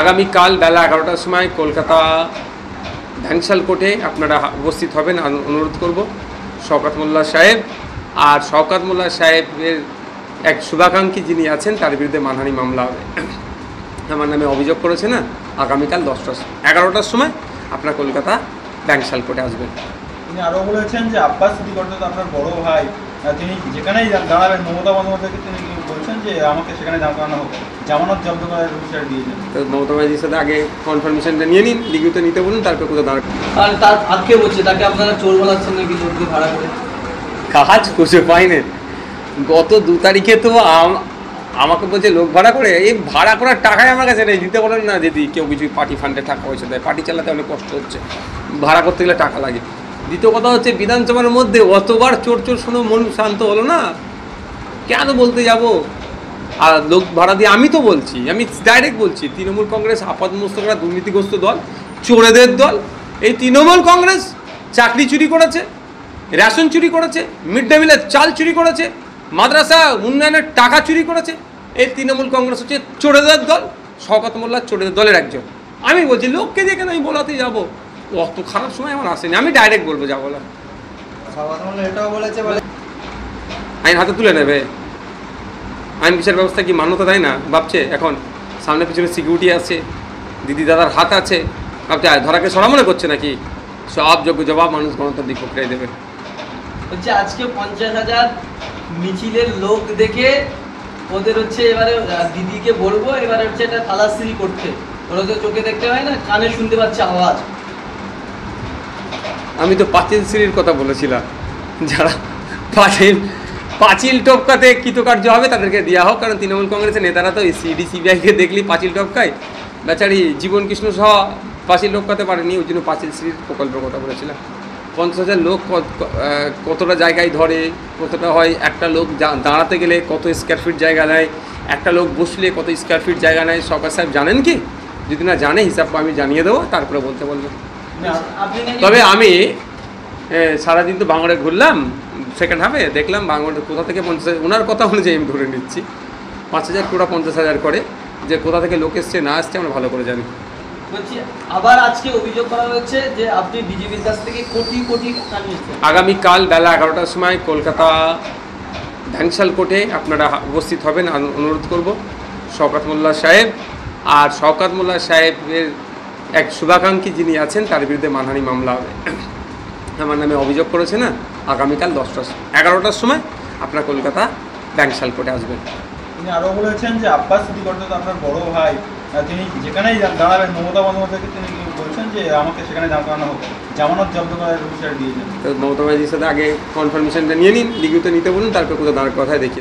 আগামীকাল বেলা 11টার সময় কলকাতা ভ্যাংশাল কোর্টে আপনারা উপস্থিত হবেন অনুরোধ করব। শওকত মোল্লা সাহেব আর শওকত মোল্লা সাহেবের এক শুভাকাঙ্ক্ষী যিনি আছেন তার বিরুদ্ধে মানহানি মামলা হবে, আমার নামে অভিযোগ করেছে না। আগামীকাল 11টার সময় আপনারা কলকাতা ভ্যাংশাল কোর্টে আসবেন। তিনি আরও বলেছেন যে আব্বাস সিদ্দিকী অর্থাৎ আপনার বড় ভাই, তিনি যেখানেই দাঁড়াবেন মমতা বন্দ্যোপাধ্যায়কে তিনি বলছেন যে আমাকে সেখানে দাঁড়ানো হোক, জামানত জব্দ করার হুঁশিয়ারি দিয়েছেন। তো মমতা ব্যানার্জির সাথে আগে কনফার্মেশনটা নিয়ে নিন, লিখিত নিতে বলুন, তারপর কোথাও দাঁড়াবেন। আর তার আজকে বলছে তাকে আপনারা চোর বলাচ্ছেন নাকি, লোককে ভাড়া করে কাজ খুঁজে পাইনি। গত 2 তারিখে তো আমাকে বলছে লোক ভাড়া করে, এই ভাড়া করার টাকাই আমার কাছে নেই, দিতে পারেন না। যদি কেউ কিছু পার্টি ফান্ডে টাকা পয়সা দেয়, পার্টি চালাতে অনেক কষ্ট হচ্ছে, ভাড়া করতে গেলে টাকা লাগে। দ্বিতীয় কথা হচ্ছে বিধানসভার মধ্যে অতবার চোর চোর শুনে মন শান্ত হলো না, কেন বলতে যাব। আর লোক ভাড়া দিয়ে আমি তো বলছি, আমি ডাইরেক্ট বলছি, তৃণমূল কংগ্রেস আপাতমস্তকরা দুর্নীতিগ্রস্ত দল, চোরেদের দল। এই তৃণমূল কংগ্রেস চাকরি চুরি করেছে, রেশন চুরি করেছে, মিড ডে মিলের চাল চুরি করেছে, মাদ্রাসা উন্নয়নের টাকা চুরি করেছে। এই তৃণমূল কংগ্রেস হচ্ছে চোরেদের দল, শওকত মোল্লা চোরেদের দলের একজন। আমি বলছি লোককে দিয়ে কেন আমি বলাতে যাবো, অত খারাপ সময় আমার আসেনি, আমি ডাইরেক্ট বলবো যা বলার। এটাও বলেছে আইন হাতে তুলে নেবে, আইন বিচার ব্যবস্থা কি মান্যতা দেয় না ভাবছে? এখন সামনে পিছনে সিকিউরিটি আছে, দিদি দাদার হাত আছে, ভাবছে ধরাকে সরা মনে করছে নাকি? সব যোগ্য জবাব মানুষ গণতান্ত্রিক প্রক্রিয়ায় দেবে। হচ্ছে আজকে 50,000 মিছিলের লোক দেখে ওদের হচ্ছে এবারে দিদিকে বলবো, এবারে হচ্ছে এটা তালাশি করতে। ওরা তো চোখে দেখতে হয় না, কানে শুনতে পাচ্ছে আওয়াজ। আমি তো পাঁচিল সিঁড়ির কথা বলেছিলাম, যারা পাঁচিল টপকাতে কৃতকার্য হবে তাদেরকে দেওয়া হোক, কারণ তৃণমূল কংগ্রেসের নেতারা তো সিডি সিবিআইকে দেখলি পাঁচিল টপকায়। বেচারি জীবন কৃষ্ণ সহ পাঁচিল টপকাতে পারেনি, ওই জন্য পাঁচিল সিঁড়ির প্রকল্পের কথা বলেছিলাম। 50,000 লোক কতটা জায়গায় ধরে, কতটা হয়, একটা লোক দাঁড়াতে গেলে কত স্কোয়ার ফিট জায়গা নেয়, একটা লোক বসলে কত স্কোয়ার ফিট জায়গা নেয়, সরকার সাহেব জানেন কি? যদি না জানে হিসাব আমি জানিয়ে দেবো, তারপরে বলতে বলবো। তবে আমি সারাদিন তো বাংলায় ঘুরলাম, সেকেন্ড হাফে দেখলাম বাংলাদেশ কোথা থেকে 50,000, ওনার কথা অনুযায়ী আমি ধরে নিচ্ছি 5,000 কোটা 50,000 করে, যে কোথা থেকে লোক এসছে না আসছে আমরা ভালো করে জানি। বলছি আবার আজকে অভিযোগ করা হচ্ছে যে আপনি বিজেপির কাছ থেকে কোটি কোটি টাকা নিয়েছেন। আগামীকাল বেলা 11টার সময় কলকাতা ভ্যাংশাল কোর্টে আপনারা উপস্থিত হবেন অনুরোধ করব। শওকত মোল্লা সাহেব আর শওকত মোল্লা সাহেবের এক শুভাকাঙ্ক্ষী যিনি আছেন তার বিরুদ্ধে মানহানি মামলা হবে, আমার নামে অভিযোগ করেছে না। আগামীকাল 11টার সময় আপনারা কলকাতা ভ্যাংশাল কোর্টে আসবেন। তিনি আরও বলেছেন যে আব্বাস সিদ্দিকী অর্থাৎ আপনার বড় ভাই, তিনি যেখানেই দাঁড়াবেন মমতা বন্দ্যোপাধ্যায়কে তিনি বলছেন যে আমাকে সেখানে দাঁড়ানো হোক, জামানত জব্দ করার হুঁশিয়ারি দিয়েছেন। তো মমতা ব্যানার্জির সাথে আগে কনফার্মেশনটা নিয়ে নিন, লিখিত নিতে বলুন, তারপর কোথাও দাঁড়ার কথায় দেখি।